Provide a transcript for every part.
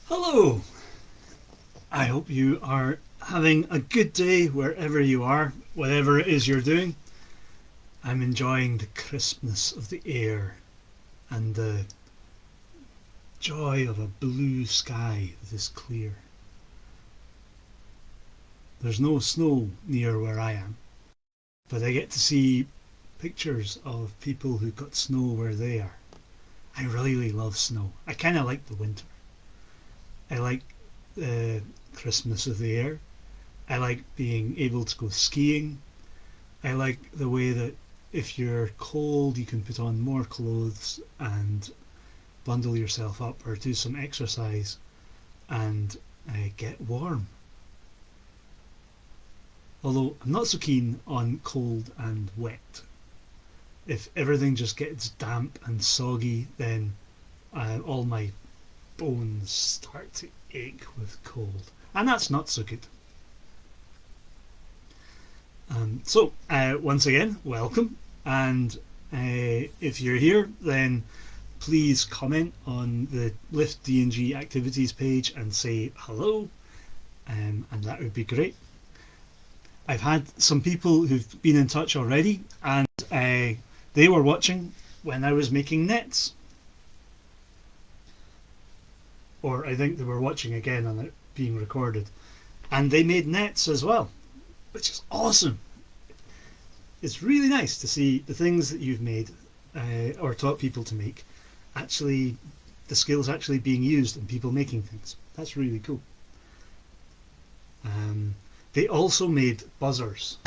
Hello! I hope you are having a good day wherever you are, whatever it is you're doing. I'm enjoying the crispness of the air and the joy of a blue sky that is clear. There's no snow near where I am, but I get to see pictures of people who got snow where they are. I really love snow. I kind of like the winter. I like the crispness of the air. I like being able to go skiing. I like the way that if you're cold, you can put on more clothes and bundle yourself up or do some exercise and get warm. Although I'm not so keen on cold and wet. If everything just gets damp and soggy, then all my bones start to ache with cold, and that's not so good. Once again, welcome, and if you're here, then please comment on the Lift D&G activities page and say hello, and that would be great. I've had some people who've been in touch already, and they were watching when I was making nets. Or I think they were watching again on it being recorded. And they made nets as well, which is awesome. It's really nice to see the things that you've made or taught people to make, actually, the skills actually being used and people making things. That's really cool. They also made buzzers.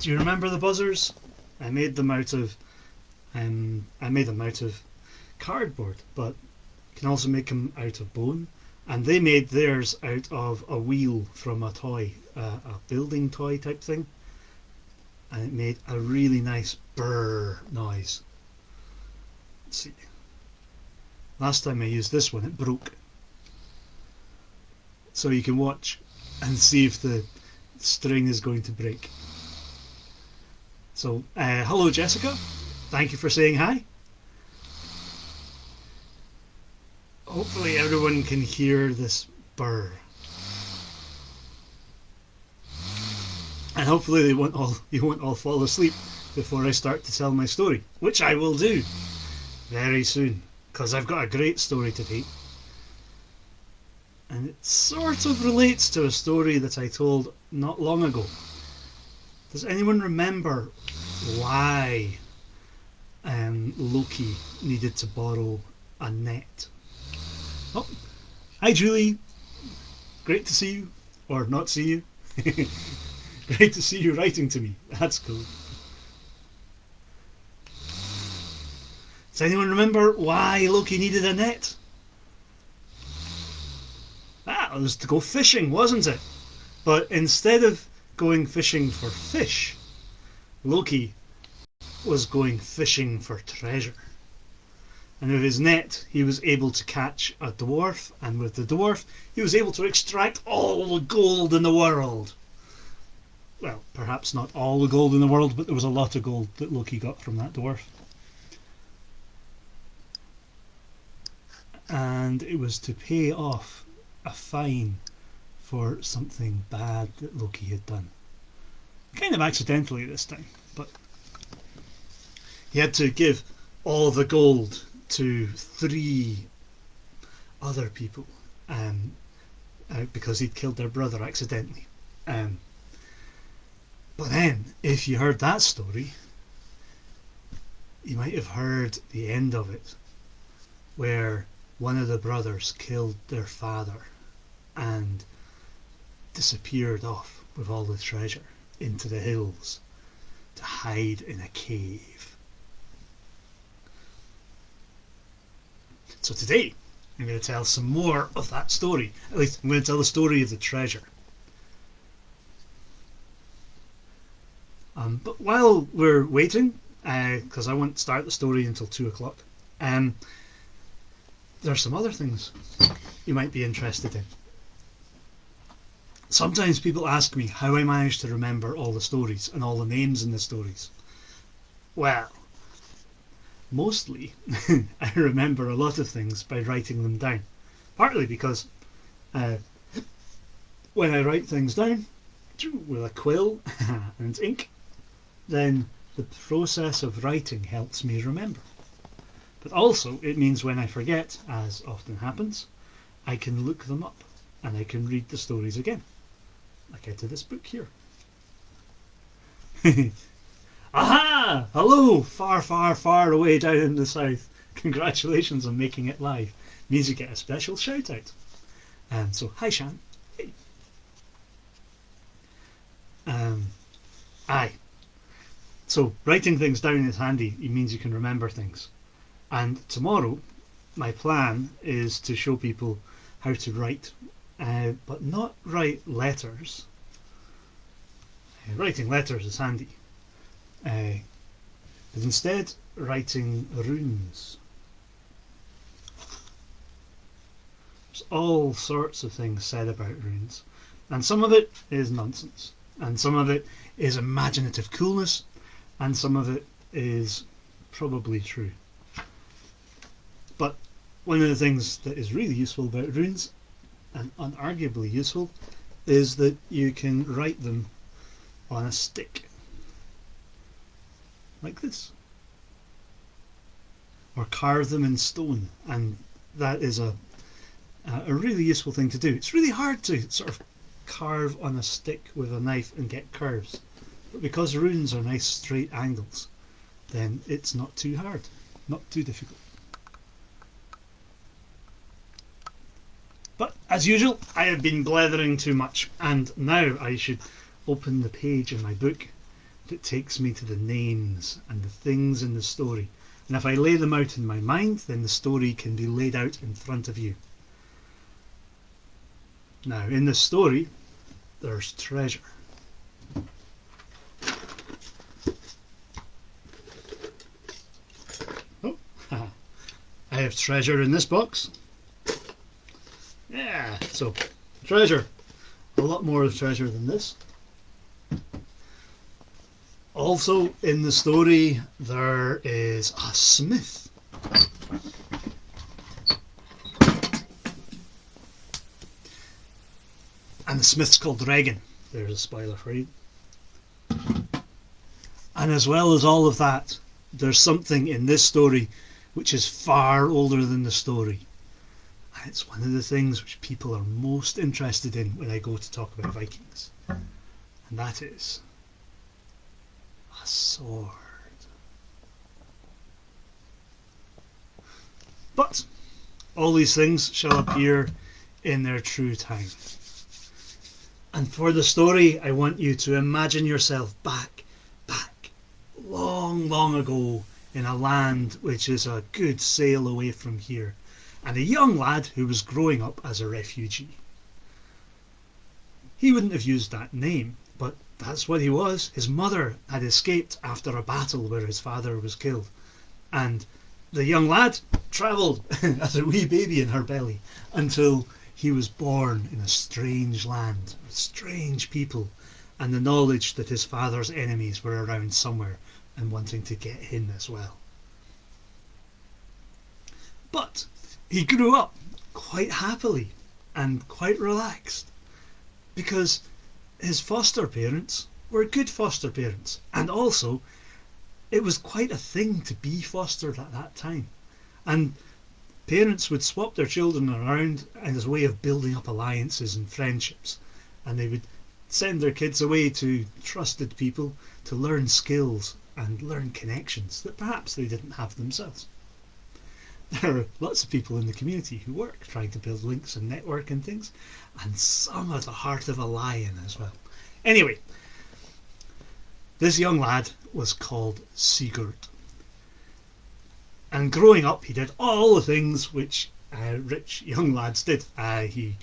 Do you remember the buzzers? I made them out of cardboard, but you can also make them out of bone. And they made theirs out of a wheel from a toy, a building toy type thing, and it made a really nice brrr noise. Let's see. Last time I used this one, it broke. So you can watch and see if the string is going to break. So, hello Jessica, thank you for saying hi. Hopefully everyone can hear this burr. And hopefully you won't all fall asleep before I start to tell my story, which I will do very soon, because I've got a great story today. And it sort of relates to a story that I told not long ago. Does anyone remember why Loki needed to borrow a net? Oh, hi Julie. Great to see you, or not see you. Great to see you writing to me. That's cool. Does anyone remember why Loki needed a net? It was to go fishing, wasn't it? But instead of going fishing for fish, Loki was going fishing for treasure. And with his net, he was able to catch a dwarf, and with the dwarf, he was able to extract all the gold in the world. Well, perhaps not all the gold in the world, but there was a lot of gold that Loki got from that dwarf. And it was to pay off a fine for something bad that Loki had done. Kind of accidentally this time, but he had to give all the gold to 3 other people because he'd killed their brother accidentally. But then, if you heard that story, you might have heard the end of it, where one of the brothers killed their father and disappeared off with all the treasure into the hills to hide in a cave. So today I'm going to tell some more of that story. At least I'm going to tell the story of the treasure. But while we're waiting, because I won't start the story until 2 o'clock, there's some other things you might be interested in. Sometimes people ask me how I managed to remember all the stories and all the names in the stories. Well, mostly I remember a lot of things by writing them down. Partly because when I write things down with a quill and ink, then the process of writing helps me remember. But also it means when I forget, as often happens, I can look them up and I can read the stories again, like I did this book here. Aha! Hello, far, far, far away down in the south. Congratulations on making it live. Means you get a special shout out. So, hi Shan. Hey. Aye. So, writing things down is handy. It means you can remember things. And tomorrow, my plan is to show people how to write, but not write letters. Writing letters is handy. But instead, writing runes. There's all sorts of things said about runes, and some of it is nonsense, and some of it is imaginative coolness, and some of it is probably true. But one of the things that is really useful about runes, and unarguably useful, is that you can write them on a stick, like this, or carve them in stone, and that is a really useful thing to do. It's really hard to sort of carve on a stick with a knife and get curves, but because runes are nice straight angles, then it's not too hard, not too difficult. But as usual, I have been blethering too much, and now I should open the page in my book that takes me to the names and the things in the story. And if I lay them out in my mind, then the story can be laid out in front of you. Now, in the story, there's treasure. Oh, I have treasure in this box. Yeah, so treasure. A lot more of treasure than this. Also in the story there is a smith. And the smith's called Regan. There's a spoiler for you. And as well as all of that, there's something in this story which is far older than the story. And it's one of the things which people are most interested in when I go to talk about Vikings. And that is a sword. But all these things shall appear in their true time. And for the story, I want you to imagine yourself back, long, long ago in a land which is a good sail away from here, and a young lad who was growing up as a refugee. He wouldn't have used that name, but that's what he was. His mother had escaped after a battle where his father was killed, and the young lad travelled as a wee baby in her belly until he was born in a strange land with strange people and the knowledge that his father's enemies were around somewhere and wanting to get him as well. But he grew up quite happily and quite relaxed because his foster parents were good foster parents, and also it was quite a thing to be fostered at that time, and parents would swap their children around as a way of building up alliances and friendships, and they would send their kids away to trusted people to learn skills and learn connections that perhaps they didn't have themselves. There are lots of people in the community who work trying to build links and network and things, and some have the heart of a lion as well. Anyway, this young lad was called Sigurd. And growing up, he did all the things which rich young lads did. He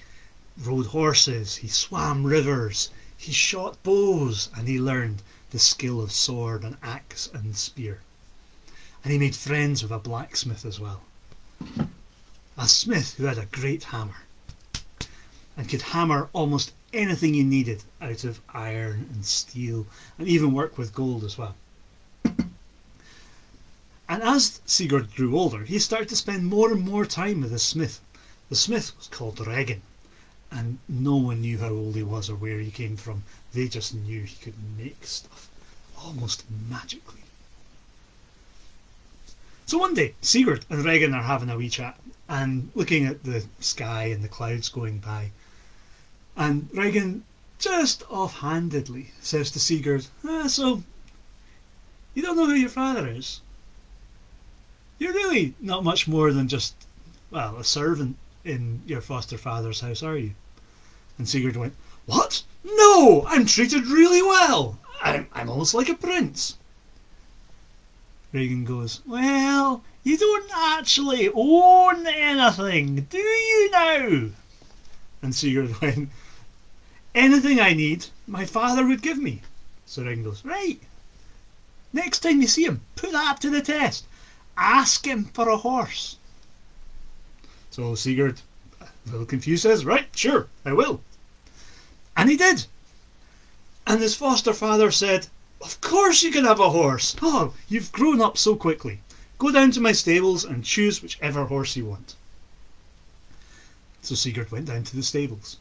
rode horses, he swam rivers, he shot bows, and he learned the skill of sword and axe and spear. And he made friends with a blacksmith as well. A smith who had a great hammer and could hammer almost anything you needed out of iron and steel, and even work with gold as well. And as Sigurd grew older, he started to spend more and more time with his smith. The smith was called Regin, and no one knew how old he was or where he came from. They just knew he could make stuff almost magically. So one day, Sigurd and Regin are having a wee chat and looking at the sky and the clouds going by. And Regin just offhandedly says to Sigurd, so you don't know who your father is? You're really not much more than just, well, a servant in your foster father's house, are you? And Sigurd went, what? No, I'm treated really well. I'm almost like a prince. Regin goes, well, you don't actually own anything, do you now? And Sigurd went, anything I need, my father would give me. So Regin goes, right. Next time you see him, put that to the test. Ask him for a horse. So Sigurd, a little confused, says, right, sure, I will. And he did. And his foster father said, of course you can have a horse. Oh, you've grown up so quickly. Go down to my stables and choose whichever horse you want. So Sigurd went down to the stables.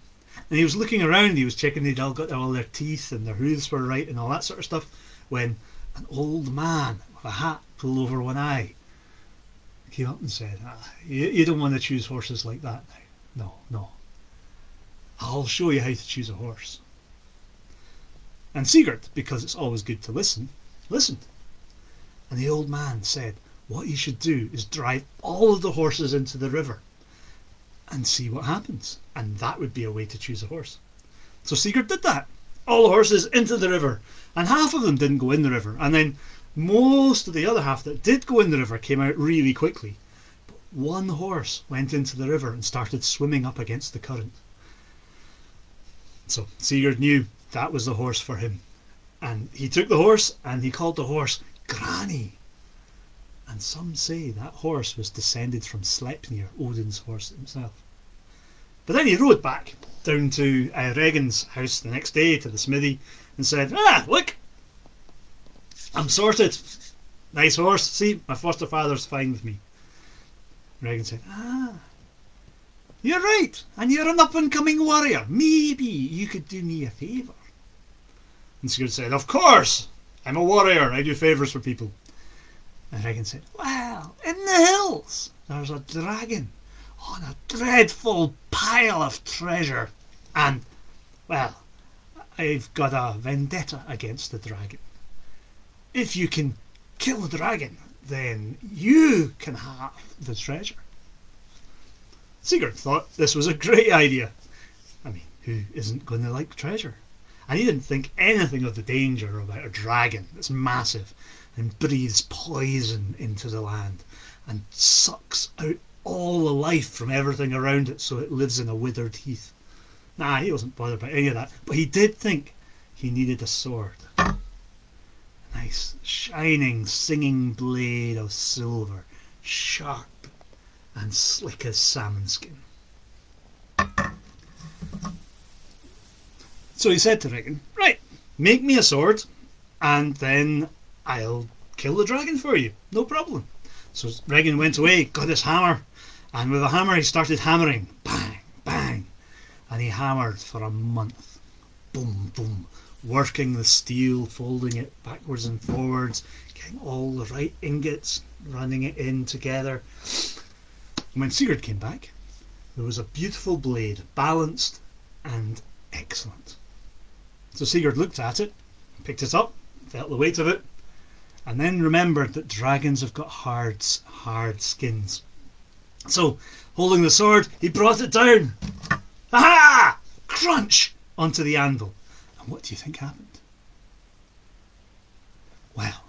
And he was looking around, he was checking they'd all got all their teeth and their hooves were right and all that sort of stuff, when an old man with a hat pulled over one eye came up and said, you don't want to choose horses like that now. No. I'll show you how to choose a horse. And Sigurd, because it's always good to listen, listened. And the old man said what you should do is drive all of the horses into the river and see what happens. And that would be a way to choose a horse. So Sigurd did that. All the horses into the river. And half of them didn't go in the river. And then most of the other half that did go in the river came out really quickly. But one horse went into the river and started swimming up against the current. So Sigurd knew that was the horse for him. And he took the horse and he called the horse Granny. And some say that horse was descended from Sleipnir, Odin's horse himself. But then he rode back down to Regin's house the next day to the smithy and said, look, I'm sorted. Nice horse. See, my foster father's fine with me. Regin said, you're right, and you're an up-and-coming warrior. Maybe you could do me a favour. And Sigurd said, of course, I'm a warrior, I do favours for people. And Regin said, well, in the hills there's a dragon on a dreadful pile of treasure. And, well, I've got a vendetta against the dragon. If you can kill the dragon, then you can have the treasure. Sigurd thought this was a great idea. I mean, who isn't going to like treasure? And he didn't think anything of the danger about a dragon that's massive and breathes poison into the land and sucks out all the life from everything around it so it lives in a withered heath. Nah, he wasn't bothered by any of that, but he did think he needed a sword. A nice, shining, singing blade of silver, sharp and slick as salmon skin. So he said to Regin, right, make me a sword and then I'll kill the dragon for you, no problem. So Regin went away, got his hammer, and with a hammer he started hammering, bang, bang, and he hammered for a month, boom, boom, working the steel, folding it backwards and forwards, getting all the right ingots, running it in together. And when Sigurd came back, there was a beautiful blade, balanced and excellent. So Sigurd looked at it, picked it up, felt the weight of it, and then remembered that dragons have got hard skins. So, holding the sword, he brought it down. Aha! Crunch! Onto the anvil. And what do you think happened? Well,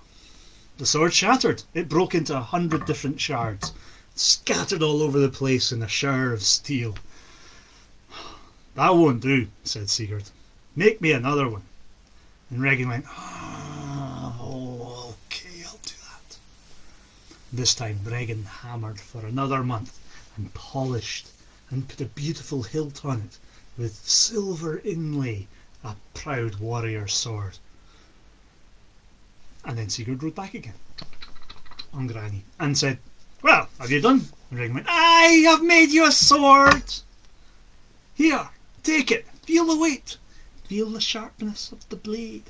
the sword shattered. It broke into 100 different shards, scattered all over the place in a shower of steel. That won't do, said Sigurd. Make me another one. And Regin went, oh, okay, I'll do that. This time Regin hammered for another month and polished and put a beautiful hilt on it with silver inlay, a proud warrior's sword. And then Sigurd rode back again. on Granny and said, "Well, have you done?" And Regan went, "I have made you a sword. Here, take it. Feel the weight. Feel the sharpness of the blade."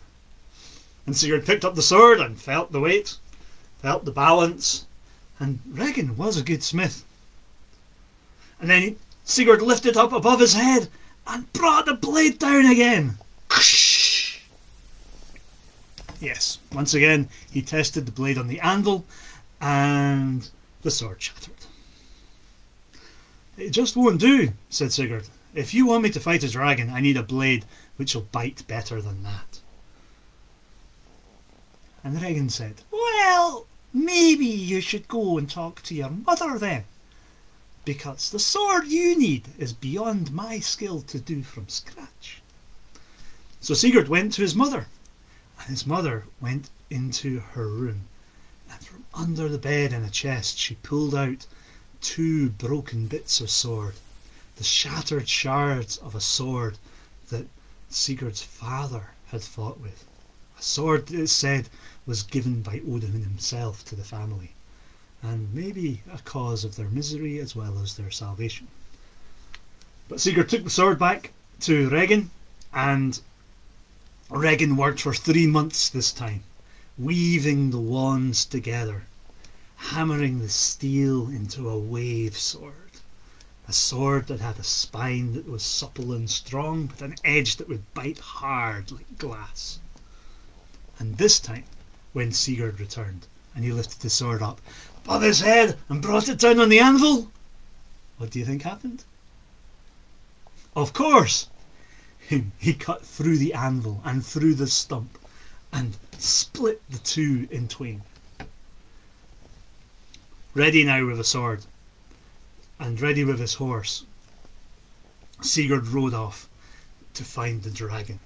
And Sigurd picked up the sword and felt the weight, felt the balance, and Regan was a good smith. And then Sigurd lifted up above his head and brought the blade down again. Yes, once again he tested the blade on the anvil and the sword shattered. "It just won't do," said Sigurd. "If you want me to fight a dragon, I need a blade which will bite better than that." And Regan said, "Well, maybe you should go and talk to your mother then, because the sword you need is beyond my skill to do from scratch." So Sigurd went to his mother, and his mother went into her room, and from under the bed in a chest she pulled out 2 broken bits of sword, the shattered shards of a sword that Sigurd's father had fought with. A sword, it said, was given by Odin himself to the family, and maybe a cause of their misery as well as their salvation. But Sigurd took the sword back to Regan, and Regan worked for 3 months this time, weaving the wands together, hammering the steel into a wave sword, a sword that had a spine that was supple and strong, with an edge that would bite hard like glass. And this time, when Sigurd returned and he lifted the sword up above his head and brought it down on the anvil, what do you think happened? Of course, he cut through the anvil and through the stump and split the 2 in twain. Ready now with a sword and ready with his horse, Sigurd rode off to find the dragon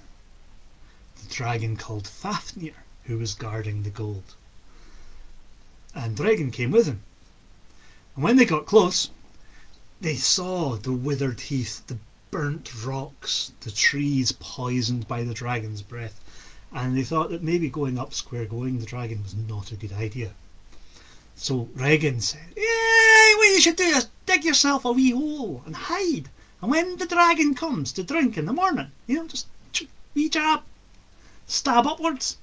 called Fafnir, who was guarding the gold. And Regan came with him. And when they got close, they saw the withered heath, the burnt rocks, the trees poisoned by the dragon's breath, and they thought that maybe going up square going the dragon was not a good idea. So Regan said, "Yeah, what you should do is dig yourself a wee hole and hide, and when the dragon comes to drink in the morning, just wee jab, stab upwards,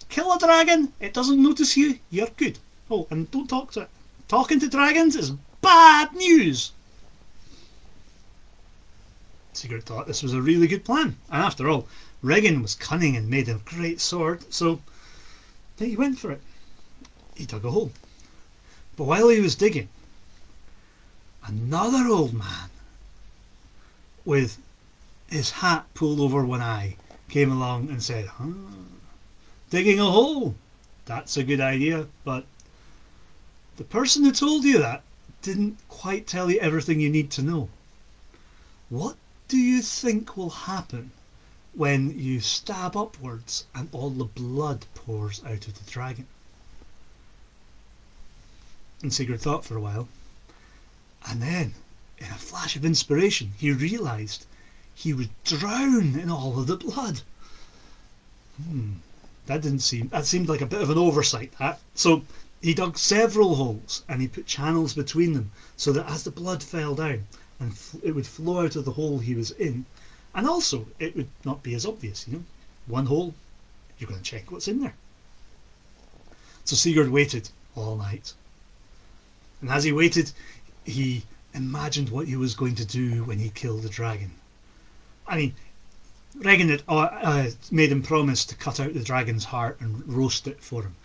kill a dragon, it doesn't notice you, you're good. Oh, and don't talk to it. Talking to dragons is bad news." Sigurd thought this was a really good plan, and after all, Regan was cunning and made a great sword, so he went for it. He dug a hole. But while he was digging, another old man with his hat pulled over one eye came along and said, "Digging a hole, that's a good idea, but the person who told you that didn't quite tell you everything you need to know. What do you think will happen when you stab upwards and all the blood pours out of the dragon?" And Sigurd thought for a while, and then, in a flash of inspiration, he realised he would drown in all of the blood. That seemed like a bit of an oversight. So he dug several holes and he put channels between them so that as the blood fell down, and it would flow out of the hole he was in, and also it would not be as obvious. One hole, you're going to check what's in there. So Sigurd waited all night, and as he waited, he imagined what he was going to do when he killed the dragon. I mean, Regan had made him promise to cut out the dragon's heart and roast it for him.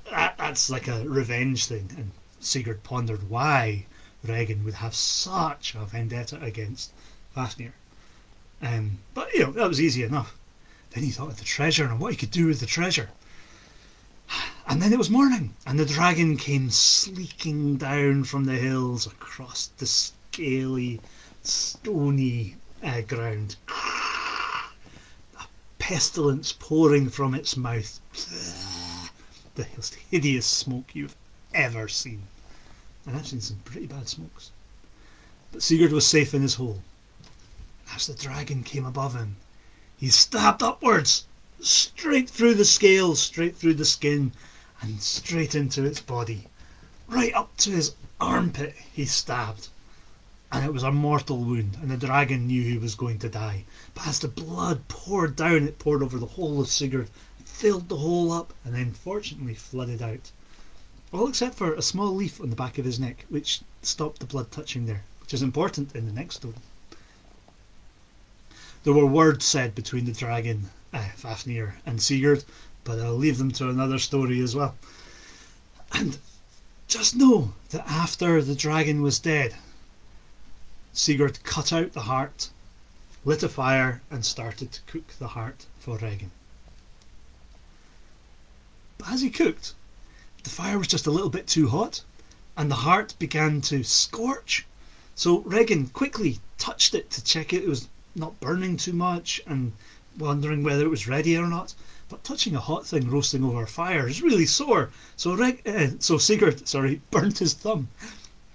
That's like a revenge thing, and Sigurd pondered why Regan would have such a vendetta against Fafnir. But that was easy enough. Then he thought of the treasure and what he could do with the treasure. And then it was morning, and the dragon came sleeking down from the hills across the scaly, stony ground. A pestilence pouring from its mouth. The most hideous smoke you've ever seen. And I've seen some pretty bad smokes. But Sigurd was safe in his hole. As the dragon came above him, he stabbed upwards, straight through the scales, straight through the skin, and straight into its body. right up to his armpit he stabbed, and it was a mortal wound, and the dragon knew he was going to die. But as the blood poured down, it poured over the whole of Sigurd, filled the hole up, and then fortunately flooded out. All except for a small leaf on the back of his neck, which stopped the blood touching there, which is important in the next story. There were words said between the dragon, Fafnir, and Sigurd, but I'll leave them to another story as well. And just know that after the dragon was dead, Sigurd cut out the heart, lit a fire, and started to cook the heart for Regin. But as he cooked, the fire was just a little bit too hot, and the heart began to scorch. So Regin quickly touched it to check it was not burning too much, and wondering whether it was ready or not. But touching a hot thing roasting over a fire is really sore. So Sigurd burnt his thumb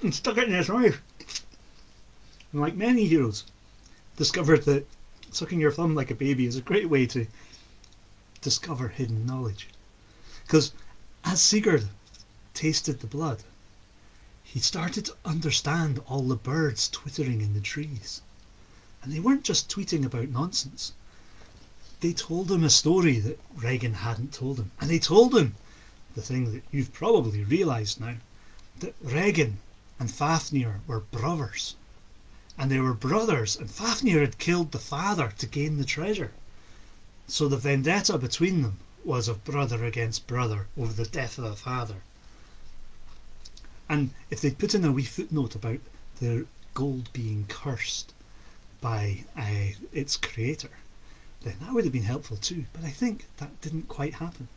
and stuck it in his mouth. And like many heroes, discovered that sucking your thumb like a baby is a great way to discover hidden knowledge. Because as Sigurd tasted the blood, he started to understand all the birds twittering in the trees. And they weren't just tweeting about nonsense. They told him a story that Regin hadn't told him. And they told him, the thing that you've probably realised now, that Regin and Fafnir were brothers. And they were brothers, and Fafnir had killed the father to gain the treasure. So the vendetta between them was of brother against brother over the death of the father. And if they'd put in a wee footnote about the gold being cursed by its creator, then that would have been helpful too. But I think that didn't quite happen.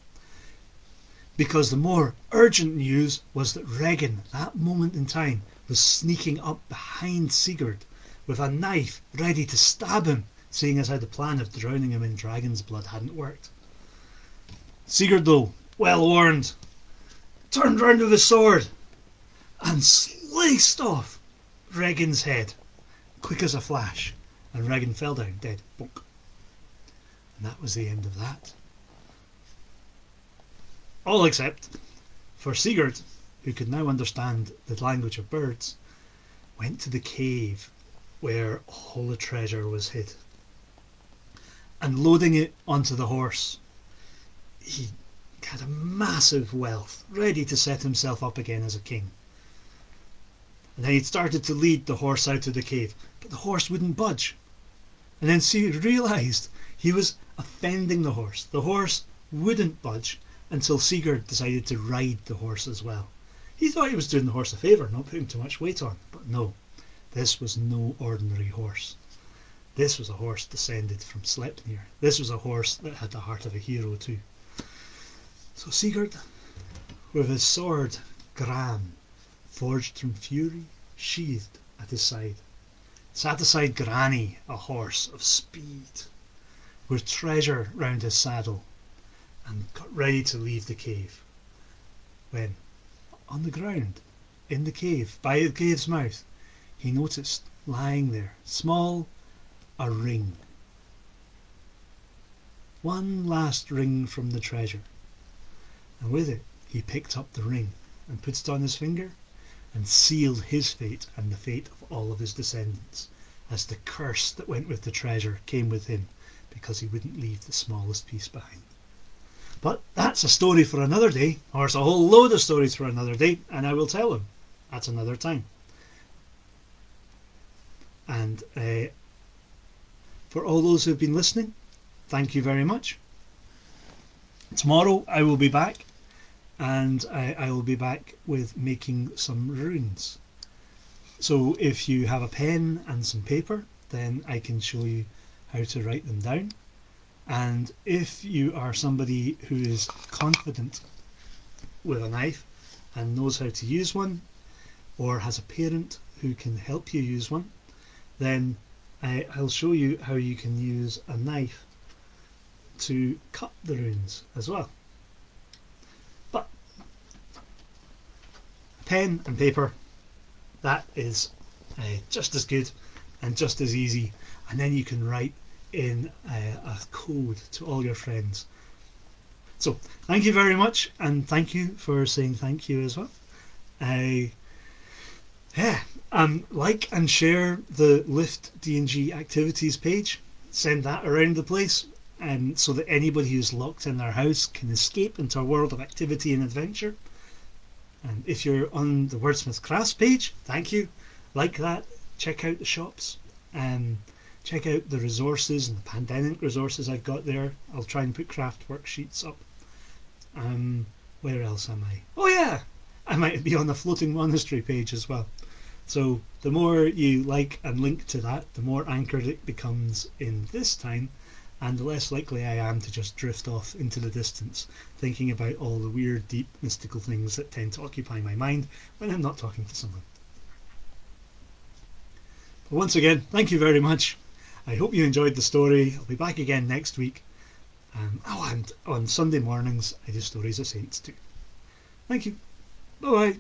Because the more urgent news was that Regin, that moment in time, was sneaking up behind Sigurd with a knife ready to stab him, seeing as how the plan of drowning him in dragon's blood hadn't worked. Sigurd, though, well warned, turned round with his sword and sliced off Regin's head, quick as a flash, and Regin fell down dead. Bonk. And that was the end of that. All except for Sigurd, who could now understand the language of birds, went to the cave where all the treasure was hid. And loading it onto the horse, he had a massive wealth, ready to set himself up again as a king. And then he started to lead the horse out of the cave, but the horse wouldn't budge. And then Sigurd realised he was offending the horse. The horse wouldn't budge until Sigurd decided to ride the horse as well. He thought he was doing the horse a favour, not putting too much weight on, but no, this was no ordinary horse. This was a horse descended from Sleipnir. This was a horse that had the heart of a hero too. So Sigurd, with his sword Gran, forged from fury, sheathed at his side, sat aside Grani, a horse of speed, with treasure round his saddle, and got ready to leave the cave, when, on the ground, in the cave, by the cave's mouth, he noticed, lying there, small, a ring. One last ring from the treasure, and with it he picked up the ring and put it on his finger and sealed his fate and the fate of all of his descendants, as the curse that went with the treasure came with him because he wouldn't leave the smallest piece behind. But that's a story for another day, or it's a whole load of stories for another day, and I will tell them at another time. And for all those who've been listening, thank you very much. Tomorrow I will be back, and I will be back with making some runes. So if you have a pen and some paper, then I can show you how to write them down. And if you are somebody who is confident with a knife and knows how to use one, or has a parent who can help you use one, then I'll show you how you can use a knife to cut the runes as well. But pen and paper, that is just as good and just as easy, and then you can write in a code to all your friends. So thank you very much, and thank you for saying thank you as well. I Yeah, like and share the Lift D&G activities page. Send that around the place, so that anybody who's locked in their house can escape into a world of activity and adventure. And if you're on the Wordsmith Crafts page, thank you. Like that. Check out the shops. Check out the resources and the pandemic resources I've got there. I'll try and put craft worksheets up. Where else am I? Oh yeah, I might be on the floating monastery page as well. So the more you like and link to that, the more anchored it becomes in this time, and the less likely I am to just drift off into the distance, thinking about all the weird, deep, mystical things that tend to occupy my mind when I'm not talking to someone. But once again, thank you very much. I hope you enjoyed the story. I'll be back again next week. And on Sunday mornings, I do Stories of Saints too. Thank you. Bye-bye.